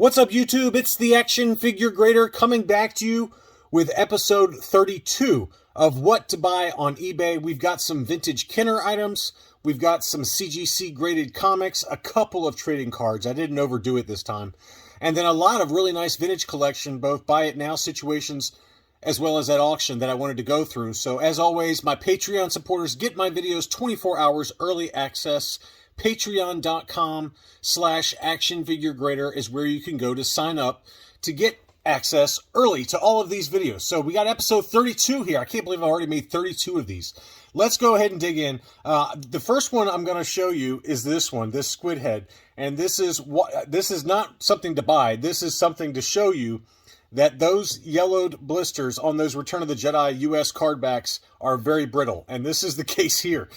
What's up, YouTube? It's the Action Figure Grader coming back to you with episode 32 of what to buy on eBay. We've got some vintage Kenner items. We've got some CGC graded comics, a couple of trading cards. I didn't overdo it this time. And then a lot of really nice vintage collection, both buy it now situations as well as at auction that I wanted to go through. So as always, my Patreon supporters get my videos 24 hours early access. Patreon.com/actionfiguregrader is where you can go to sign up to get access early to all of these videos. So we got episode 32 here. I can't believe I already made 32 of these. Let's go ahead and dig in. The first one I'm going to show you is this one, this squid head. And this is not something to buy. This is something to show you that those yellowed blisters on those Return of the Jedi US card backs are very brittle. And this is the case here.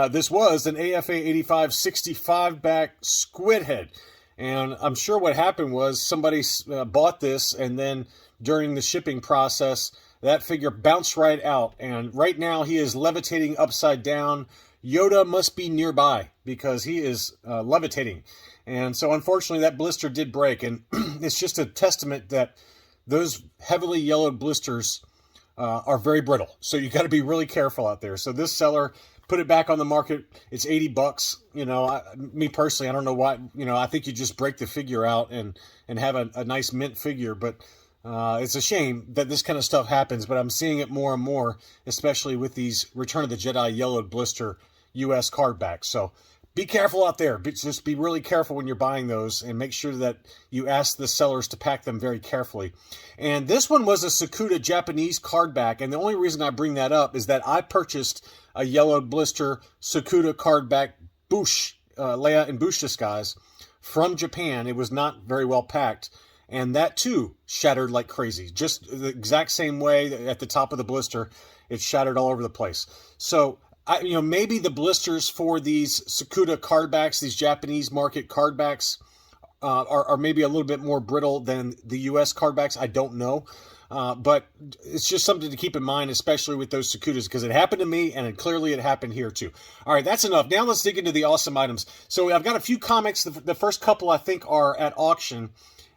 This was an AFA 85 65 back squid head. And I'm sure what happened was somebody bought this, and then during the shipping process, that figure bounced right out. And right now he is levitating upside down. Yoda must be nearby because he is levitating. And so unfortunately that blister did break. And it's just a testament that those heavily yellowed blisters are very brittle. So you got to be really careful out there. So this seller put it back on the market. It's 80 bucks. You know, me personally, I don't know why, you know, I think you just break the figure out and have a nice mint figure. But it's a shame that this kind of stuff happens, but I'm seeing it more and more, especially with these Return of the Jedi yellowed blister US card backs. So be careful out there. Just be really careful when you're buying those, and make sure that you ask the sellers to pack them very carefully. And this one was a Sakuda Japanese card back, and the only reason I bring that up is that I purchased a yellowed blister Sakuda card back Bush, Leia and Bush disguise from Japan. It was not very well packed, and that too shattered like crazy. Just the exact same way at the top of the blister, it shattered all over the place. So maybe the blisters for these Sakuda card backs, these Japanese market card backs, are maybe a little bit more brittle than the U.S. card backs. I don't know. But it's just something to keep in mind, especially with those Sakudas, because it happened to me, and clearly it happened here too. All right, that's enough. Now let's dig into the awesome items. So I've got a few comics. The first couple I think are at auction.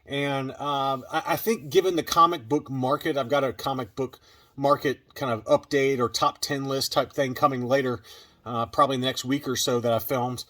And I think given the comic book market, I've got a comic book market kind of update or top 10 list type thing coming later, probably the next week or so that I filmed.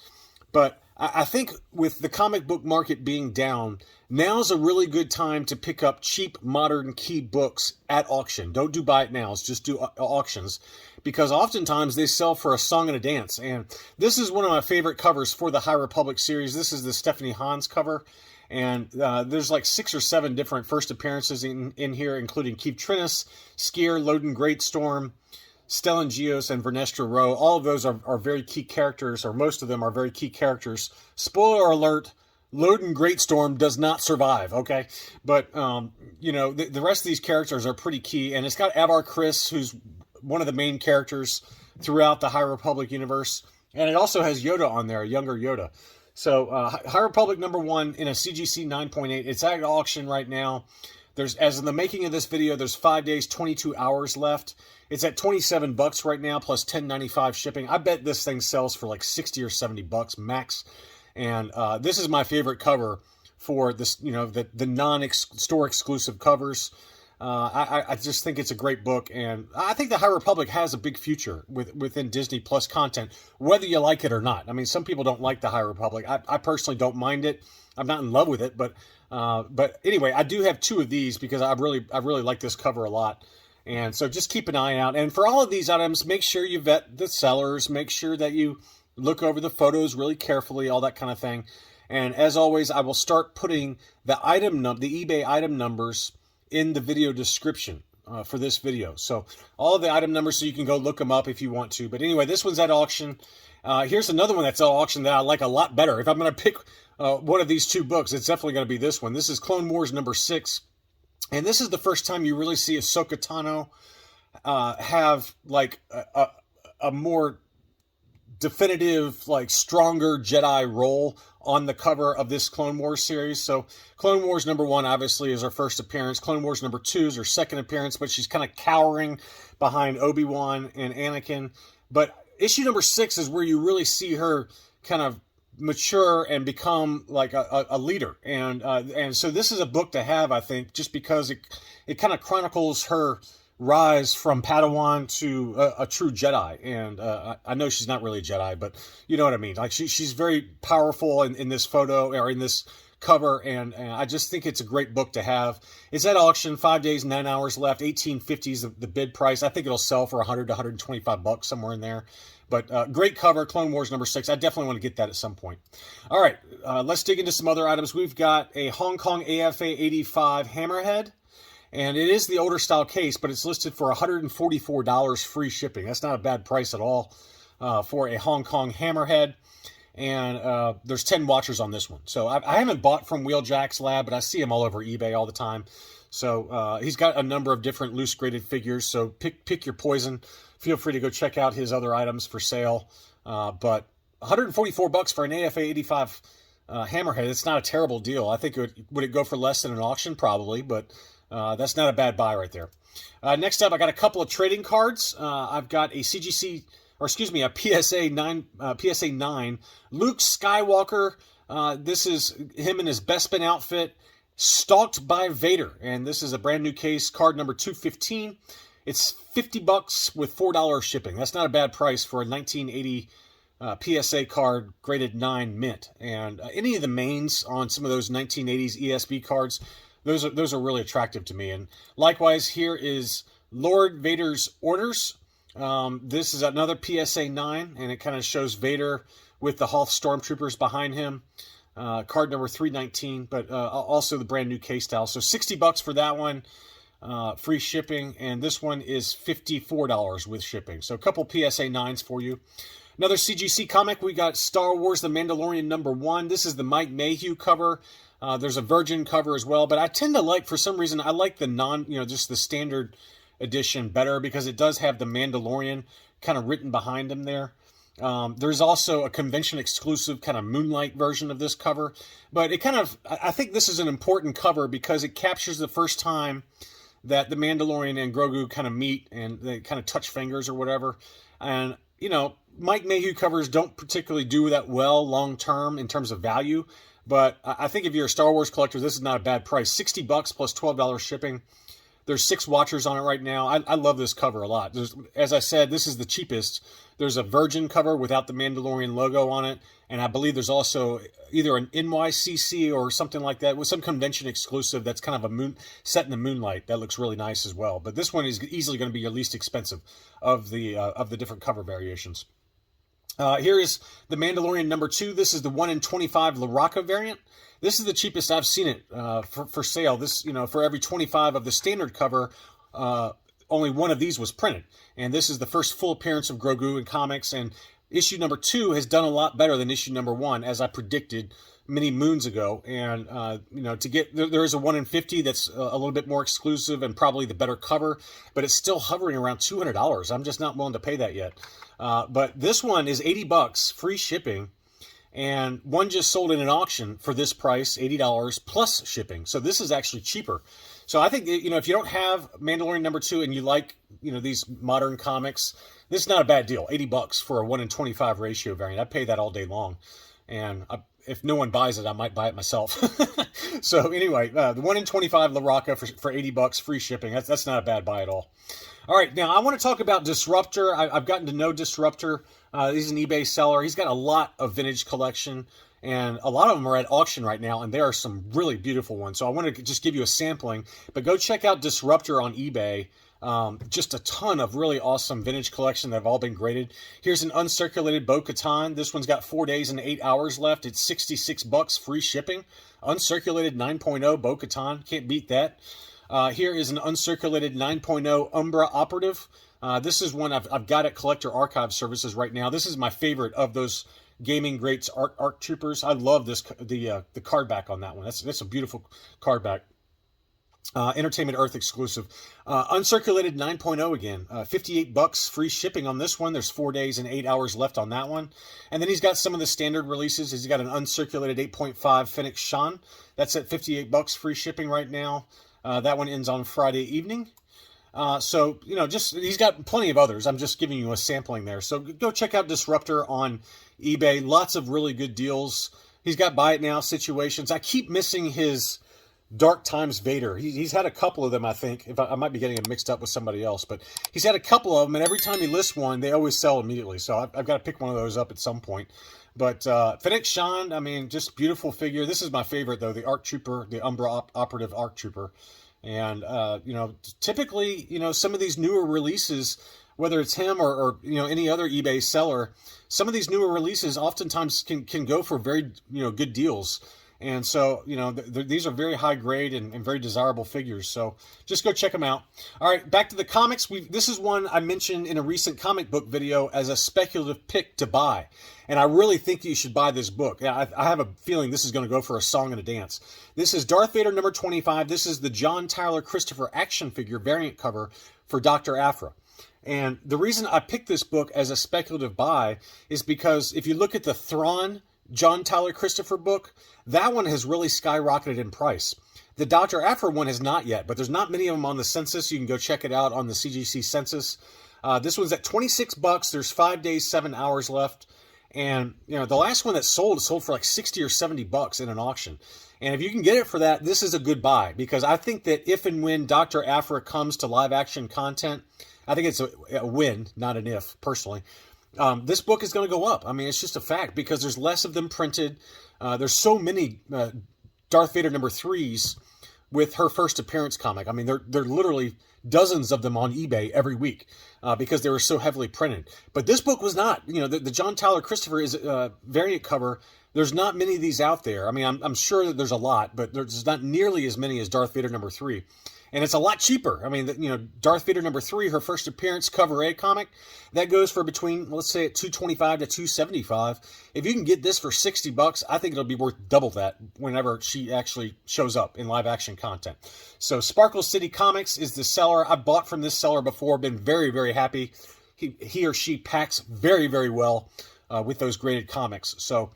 But I think with the comic book market being down, now's a really good time to pick up cheap modern key books at auction. Don't do buy it nows, just do auctions, because oftentimes they sell for a song and a dance. And this is one of my favorite covers for the High Republic series. This is the Stephanie Hans cover. And there's like 6 or 7 different first appearances in here, including Keith Trinnis, Skier, Loden Greatstorm, Stellan Gios, and Vernestra Rowe. All of those are very key characters, or most of them are very key characters. Spoiler alert, Loden Greatstorm does not survive, okay? But, the rest of these characters are pretty key. And it's got Avar Kriss, who's one of the main characters throughout the High Republic universe. And it also has Yoda on there, a younger Yoda. So, High Republic #1 in a CGC 9.8. It's at auction right now. As in the making of this video, there's 5 days, 22 hours left. It's at 27 bucks right now, plus $10.95 shipping. I bet this thing sells for like 60 or 70 bucks max. And this is my favorite cover for this, the non-store exclusive covers. I just think it's a great book, and I think the High Republic has a big future within Disney Plus content, whether you like it or not. I mean, some people don't like the High Republic. I personally don't mind it. I'm not in love with it, but anyway, I do have 2 of these because I really like this cover a lot. And so just keep an eye out. And for all of these items, make sure you vet the sellers, make sure that you look over the photos really carefully, all that kind of thing. And as always, I will start putting the eBay item numbers in the video description for this video. So all of the item numbers, so you can go look them up if you want to. But anyway, this one's at auction. Here's another one that's at auction that I like a lot better. If I'm going to pick one of these 2 books, it's definitely going to be this one. This is Clone Wars #6. And this is the first time you really see Ahsoka Tano have like a more definitive, like stronger Jedi role on the cover of this Clone Wars series. So Clone Wars #1 obviously is her first appearance. Clone Wars #2 is her second appearance, but she's kind of cowering behind Obi-Wan and Anakin. But issue #6 is where you really see her kind of mature and become like a leader. And so this is a book to have, I think, just because it kind of chronicles her rise from Padawan to a true Jedi. And I know she's not really a Jedi, but you know what I mean. Like she's very powerful in this photo or in this cover, and I just think it's a great book to have. It's at auction, 5 days, 9 hours left, $18.50 is the bid price. I think it'll sell for $100 to $125 somewhere in there. But great cover, Clone Wars #6. I definitely want to get that at some point. All right, let's dig into some other items. We've got a Hong Kong AFA 85 Hammerhead, and it is the older style case, but it's listed for $144 free shipping. That's not a bad price at all for a Hong Kong Hammerhead. And there's 10 watchers on this one. So I haven't bought from Wheeljack's lab, but I see him all over eBay all the time. So he's got a number of different loose graded figures. So pick your poison. Feel free to go check out his other items for sale. But $144 for an AFA 85 Hammerhead, it's not a terrible deal. I think would it go for less than an auction? Probably, but that's not a bad buy right there. Next up, I got a couple of trading cards. I've got a CGC, or excuse me, a PSA 9 Luke Skywalker. This is him in his Bespin outfit, Stalked by Vader, and this is a brand new case, card number 215. It's $50 with $4 shipping. That's not a bad price for a 1980 PSA card, graded 9 mint. And any of the mains on some of those 1980s ESB cards, those are really attractive to me. And likewise, here is Lord Vader's Orders. This is another PSA 9, and it kind of shows Vader with the Hoth Stormtroopers behind him. Card number 319, but also the brand new case style. So $60 for that one, free shipping, and this one is $54 with shipping. So a couple PSA 9s for you. Another CGC comic, we got Star Wars The Mandalorian #1. This is the Mike Mayhew cover. There's a Virgin cover as well, but I tend to like, for some reason, I like the just the standard edition better because it does have the Mandalorian kind of written behind him there. There's also a convention exclusive kind of Moonlight version of this cover, but I think this is an important cover because it captures the first time that the Mandalorian and Grogu kind of meet and they kind of touch fingers or whatever. And, Mike Mayhew covers don't particularly do that well long term in terms of value, but I think if you're a Star Wars collector, this is not a bad price. $60 plus $12 shipping. There's 6 watchers on it right now. I love this cover a lot. As I said, this is the cheapest. There's a Virgin cover without the Mandalorian logo on it, and I believe there's also either an NYCC or something like that with some convention exclusive that's kind of set in the moonlight. That looks really nice as well. But this one is easily going to be your least expensive of the different cover variations. Here is the Mandalorian #2. This is the 1 in 25 Laraka variant. This is the cheapest I've seen it for sale. This, for every 25 of the standard cover, only one of these was printed. And this is the first full appearance of Grogu in comics. And issue #2 has done a lot better than issue #1, as I predicted many moons ago. And, to get, there is a 1 in 50 that's a little bit more exclusive and probably the better cover, but it's still hovering around $200. I'm just not willing to pay that yet. But this one is $80, free shipping. And one just sold in an auction for this price, $80 plus shipping. So this is actually cheaper. So I think, if you don't have Mandalorian #2 and you like, these modern comics, this is not a bad deal. $80 for a 1 in 25 ratio variant. I'd pay that all day long. And if no one buys it, I might buy it myself. So anyway, the 1 in 25 Laraka for $80, free shipping. That's not a bad buy at all. All right, now I want to talk about Disruptor. I've gotten to know Disruptor. He's an eBay seller. He's got a lot of vintage collection, and a lot of them are at auction right now, and there are some really beautiful ones. So I want to just give you a sampling, but go check out Disruptor on eBay. Just a ton of really awesome vintage collection that have all been graded. Here's an uncirculated Bo-Katan. This one's got 4 days and 8 hours left. It's $66, free shipping. Uncirculated 9.0 Bo-Katan. Can't beat that. Here is an uncirculated 9.0 Umbra Operative. This is one I've got at Collector Archive Services right now. This is my favorite of those Gaming Greats ARC Troopers. I love the card back on that one. That's a beautiful card back. Entertainment Earth exclusive. Uncirculated 9.0 again. $58 free shipping on this one. There's 4 days and 8 hours left on that one. And then he's got some of the standard releases. He's got an uncirculated 8.5 Fennec Shan. That's at $58 free shipping right now. That one ends on Friday evening. So, he's got plenty of others. I'm just giving you a sampling there. So go check out Disruptor on eBay. Lots of really good deals. He's got buy it now situations. I keep missing his Dark Times Vader. He's had a couple of them, I think. I might be getting him mixed up with somebody else, but he's had a couple of them, and every time he lists one, they always sell immediately. So I've got to pick one of those up at some point. But Fennec, I mean, just beautiful figure. This is my favorite, though, the ARC Trooper, the Umbra Operative ARC Trooper. And, you know, typically, you know, some of these newer releases, whether it's him or you know, any other eBay seller, some of these newer releases oftentimes can go for very, you know, good deals. And so, you know, these are very high grade and very desirable figures. So just go check them out. All right, back to the comics. This is one I mentioned in a recent comic book video as a speculative pick to buy. And I really think you should buy this book. I have a feeling this is going to go for a song and a dance. This is Darth Vader number 25. This is the John Tyler Christopher action figure variant cover for Dr. Aphra. And the reason I picked this book as a speculative buy is because if you look at the Thrawn John Tyler Christopher book, that one has really skyrocketed in price. The Dr. Aphra one has not yet, but there's not many of them on the census. You can go check it out on the CGC census. This one's at $26. There's 5 days, 7 hours left. And, you know, the last one that sold for like 60 or $70 in an auction. And if you can get it for that, this is a good buy, because I think that if and when Dr. Aphra comes to live action content, I think it's a win, not an if, personally. This book is going to go up. I mean, it's just a fact, because there's less of them printed. There's so many Darth Vader number 3s with her first appearance comic. I mean, they're literally dozens of them on eBay every week because they were so heavily printed. But this book was not. You know, the John Tyler Christopher is variant cover. There's not many of these out there. I mean, I'm sure that there's a lot, but there's not nearly as many as Darth Vader number 3. And it's a lot cheaper. I mean, you know, Darth Vader number 3, her first appearance cover A comic, that goes for between, let's say, at $225 to $275. If you can get this for $60, I think it'll be worth double that whenever she actually shows up in live action content. So Sparkle City Comics is the seller. I bought from this seller before, been very, very happy. He or she packs very, very well with those graded comics. So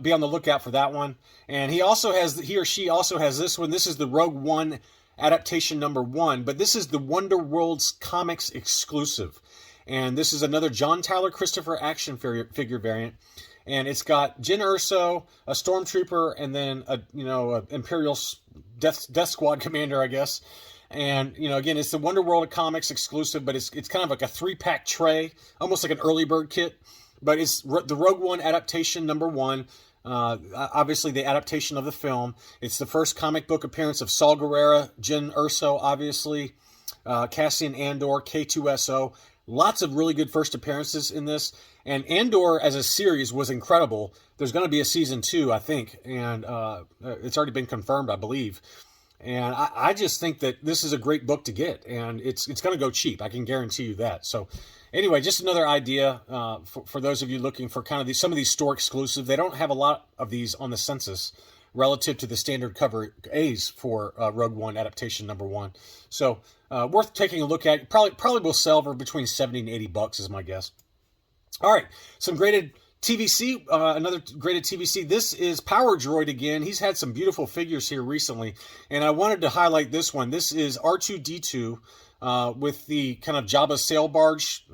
be on the lookout for that one. And he or she also has this one. This is the Rogue One adaptation number 1, but this is the Wonder Worlds Comics exclusive. And this is another John Tyler Christopher action figure variant. And it's got Jyn Erso, a Stormtrooper, and then a Imperial Death Squad commander, I guess. And, you know, again, it's the Wonder World Comics exclusive, but it's kind of like a 3-pack tray, almost like an early bird kit. But it's the Rogue One adaptation number 1. Obviously the adaptation of the film. It's the first comic book appearance of Saw Gerrera, Jyn Erso, obviously, Cassian Andor, K2SO. Lots of really good first appearances in this. And Andor as a series was incredible. There's going to be a season 2, I think, and it's already been confirmed, I believe. And I just think that this is a great book to get, and it's going to go cheap. I can guarantee you that. So anyway, just another idea for those of you looking for kind of some of these store exclusive. They don't have a lot of these on the census relative to the standard cover A's for Rogue One adaptation number 1. So worth taking a look at. Probably will sell for between $70 and $80 is my guess. All right, some graded TVC, another graded TVC. This is Power Droid again. He's had some beautiful figures here recently, and I wanted to highlight this one. This is R2-D2 with the kind of Jabba sail barge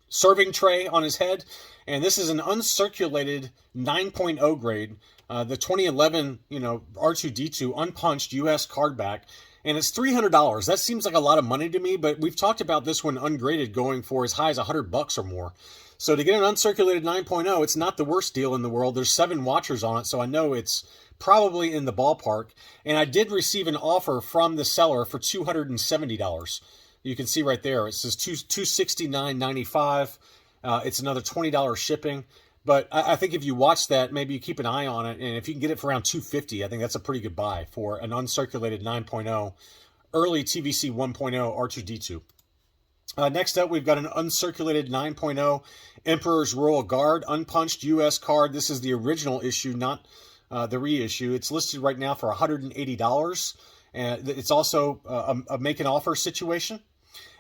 serving tray on his head, and this is an uncirculated 9.0 grade, the 2011 R2-D2 unpunched U.S. card back, and it's $300. That seems like a lot of money to me, but we've talked about this one ungraded going for as high as $100 or more. So to get an uncirculated 9.0, it's not the worst deal in the world. There's 7 watchers on it, so I know it's probably in the ballpark. And I did receive an offer from the seller for $270. You can see right there, it says $269.95. It's another $20 shipping. But I think if you watch that, maybe you keep an eye on it. And if you can get it for around $250, I think that's a pretty good buy for an uncirculated 9.0 early TVC 1.0 R2-D2. Next up, we've got an uncirculated 9.0 Emperor's Royal Guard unpunched U.S. card. This is the original issue, not the reissue. It's listed right now for $180. And it's also a make an offer situation.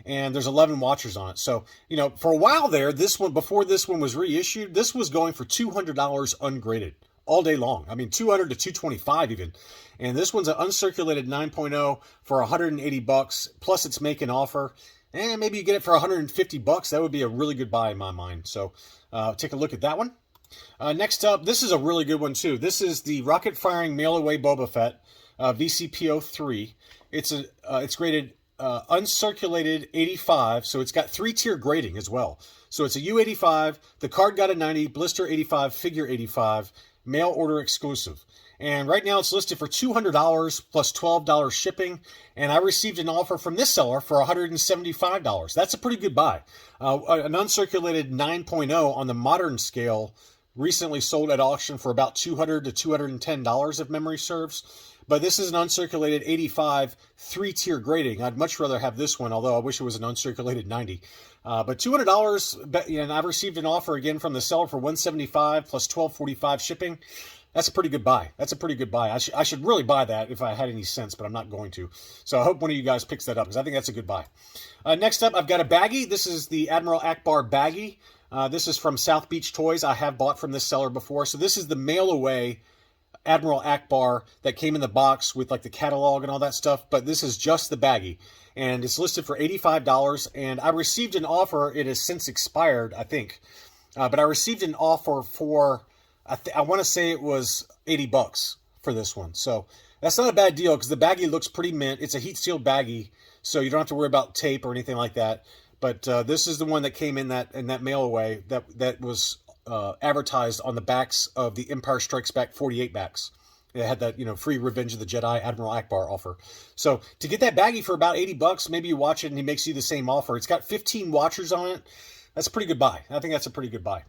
And there's 11 watchers on it. So, for a while there, before this one was reissued, this was going for $200 ungraded all day long. I mean, $200 to $225 even. And this one's an uncirculated 9.0 for $180, plus it's make an offer. And maybe you get it for $150. That would be a really good buy in my mind. So take a look at that one. Next up, this is a really good one too. This is the rocket firing mail away Boba Fett, VCPO3. It's graded uncirculated 85, so it's got 3-tier grading as well. So it's a U85, the card got a 90, blister 85, figure 85, mail order exclusive. And right now it's listed for $200 plus $12 shipping, and I received an offer from this seller for $175. That's a pretty good buy. An uncirculated 9.0 on the modern scale recently sold at auction for about $200 to $210 if memory serves. But this is an uncirculated 85, 3-tier grading. I'd much rather have this one, although I wish it was an uncirculated 90. But $200, and I've received an offer again from the seller for $175 plus $12.45 shipping. That's a pretty good buy. That's a pretty good buy. I should really buy that if I had any sense, but I'm not going to. So I hope one of you guys picks that up, because I think that's a good buy. Next up, I've got a baggie. This is the Admiral Akbar baggie. This is from South Beach Toys. I have bought from this seller before. So this is the mail-away Admiral Akbar that came in the box with like the catalog and all that stuff, but this is just the baggie, and it's listed for $85, and I received an offer. It has since expired, I think, but I received an offer for, I want to say it was $80 for this one, so that's not a bad deal, because the baggie looks pretty mint. It's a heat sealed baggie, so you don't have to worry about tape or anything like that, but this is the one that came in that mail away that was advertised on the backs of the Empire Strikes Back 48 backs. It had that, free Revenge of the Jedi Admiral Akbar offer. So to get that baggie for about $80, maybe you watch it and he makes you the same offer. It's got 15 watchers on it. That's a pretty good buy. I think that's a pretty good buy.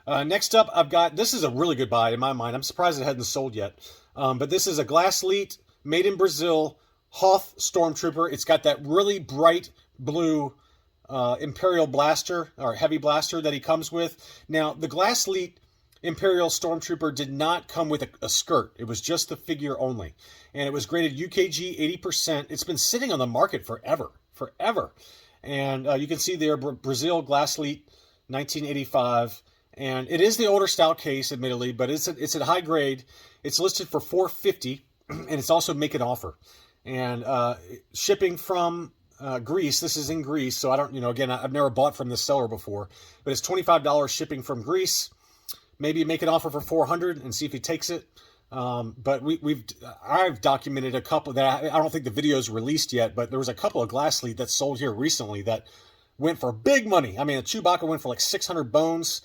Next up, I've got, this is a really good buy in my mind. I'm surprised it hadn't sold yet. But this is a Glass Leet, made in Brazil, Hoth Stormtrooper. It's got that really bright blue Imperial blaster, or heavy blaster, that he comes with. Now, the Glass Leet Imperial Stormtrooper did not come with a skirt. It was just the figure only. And it was graded UKG 80%. It's been sitting on the market forever. And you can see there, Brazil Glass Leet 1985. And it is the older style case, admittedly, but it's at high grade. It's listed for $450, and it's also make an offer. And shipping from Greece. This is in Greece, so I don't, again, I've never bought from this seller before, but it's $25 shipping from Greece. Maybe make an offer for $400 and see if he takes it. But I've documented a couple that I don't think the video is released yet, but there was a couple of Glass Leet that sold here recently that went for big money. I mean, a Chewbacca went for like 600 bones.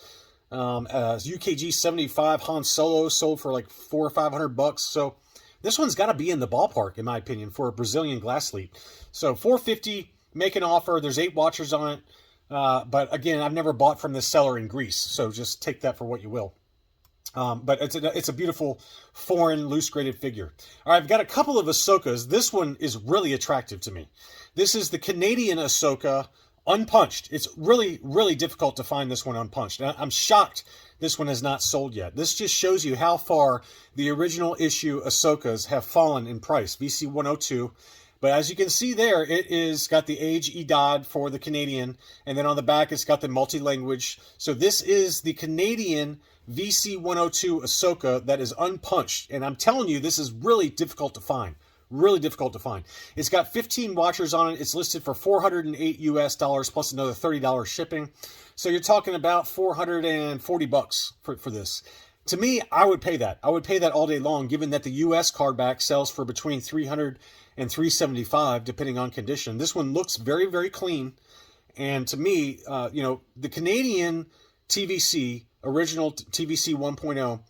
UKG 75 Han Solo sold for like $400 or $500. So this one's got to be in the ballpark, in my opinion, for a Brazilian Glass Leet. So $450, make an offer. There's 8 watchers on it. But again, I've never bought from this seller in Greece, so just take that for what you will. But it's a beautiful foreign loose graded figure. All right, I've got a couple of Ahsokas. This one is really attractive to me. This is the Canadian Ahsoka unpunched. It's really, really difficult to find this one unpunched. I'm shocked this one has not sold yet. This just shows you how far the original issue Ahsokas have fallen in price. VC 102. But as you can see there, it is got the age EDOD for the Canadian, and then on the back it's got the multi-language. So this is the Canadian VC 102 Ahsoka that is unpunched, and I'm telling you, this is really difficult to find. Really difficult to find. It's got 15 watchers on it. It's listed for $408 US plus another $30 shipping. So you're talking about $440 for this. To me, I would pay that. I would pay that all day long, given that the US card back sells for between $300 and $375, depending on condition. This one looks very, very clean. And to me, the Canadian TVC, original TVC 1.0,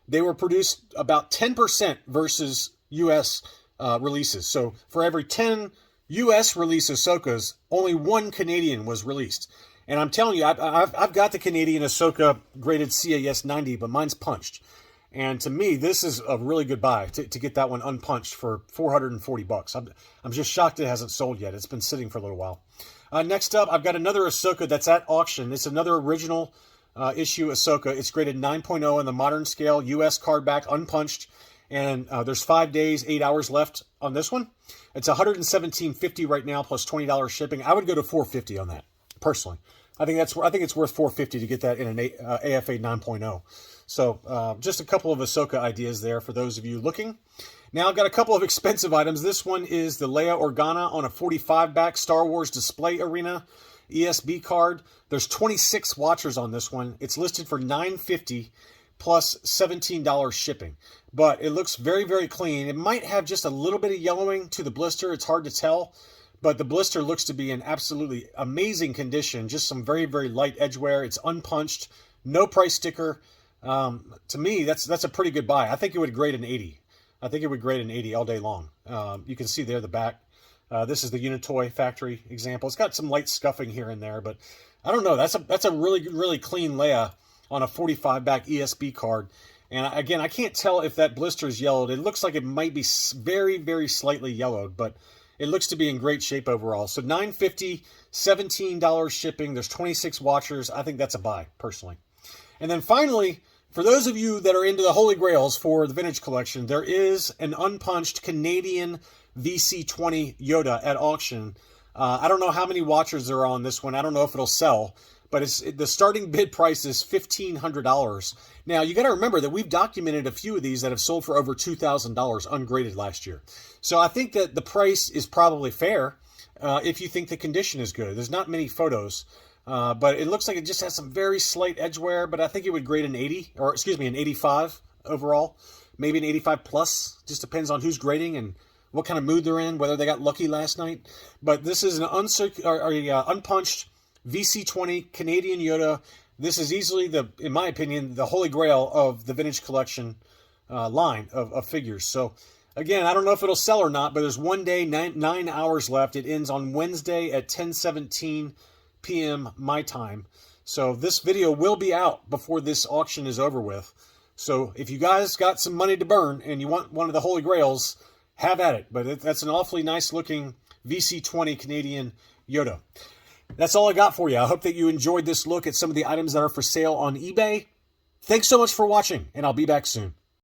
they were produced about 10% versus US releases. So for every 10 US release Ahsokas, only 1 Canadian was released. And I'm telling you, I've got the Canadian Ahsoka graded CAS 90, but mine's punched. And to me, this is a really good buy to get that one unpunched for $440. I'm just shocked it hasn't sold yet. It's been sitting for a little while. Next up, I've got another Ahsoka that's at auction. It's another original issue Ahsoka. It's graded 9.0 on the modern scale, US card back, unpunched. And there's 5 days, 8 hours left on this one. It's $117.50 right now plus $20 shipping. I would go to $450 on that, personally. I think it's worth $450 to get that in an AFA 9.0. So just a couple of Ahsoka ideas there for those of you looking. Now I've got a couple of expensive items. This one is the Leia Organa on a 45 back Star Wars display arena. ESB card. There's 26 watchers on this one. It's listed for $9.50 plus $17 shipping. But it looks very, very clean. It might have just a little bit of yellowing to the blister. It's hard to tell. But the blister looks to be in absolutely amazing condition. Just some very, very light edge wear. It's unpunched. No price sticker. To me, that's a pretty good buy. I think it would grade an 80. I think it would grade an 80 all day long. You can see there the back. This is the Unitoy factory example. It's got some light scuffing here and there, but I don't know. That's a really, really clean Leia on a 45 back ESB card. And again, I can't tell if that blister is yellowed. It looks like it might be very, very slightly yellowed, but it looks to be in great shape overall. So $9.50, $17 shipping. There's 26 watchers. I think that's a buy, personally. And then finally, for those of you that are into the Holy Grails for the vintage collection, there is an unpunched Canadian VC-20 Yoda at auction. I don't know how many watchers there are on this one. I don't know if it'll sell, but the starting bid price is $1,500. Now, you got to remember that we've documented a few of these that have sold for over $2,000 ungraded last year. So I think that the price is probably fair if you think the condition is good. There's not many photos. But it looks like it just has some very slight edge wear, but I think it would grade an 80, or excuse me, an 85 overall. Maybe an 85 plus. Just depends on who's grading and what kind of mood they're in, whether they got lucky last night. But this is an unpunched VC-20 Canadian Yoda. This is easily, in my opinion, the holy grail of the vintage collection line of figures. So, again, I don't know if it'll sell or not, but there's one day, 9 hours left. It ends on Wednesday at 10:17 p.m. my time. So this video will be out before this auction is over with. So if you guys got some money to burn and you want one of the Holy Grails, have at it. But that's an awfully nice looking VC-20 Canadian Yoda. That's all I got for you. I hope that you enjoyed this look at some of the items that are for sale on eBay. Thanks so much for watching, and I'll be back soon.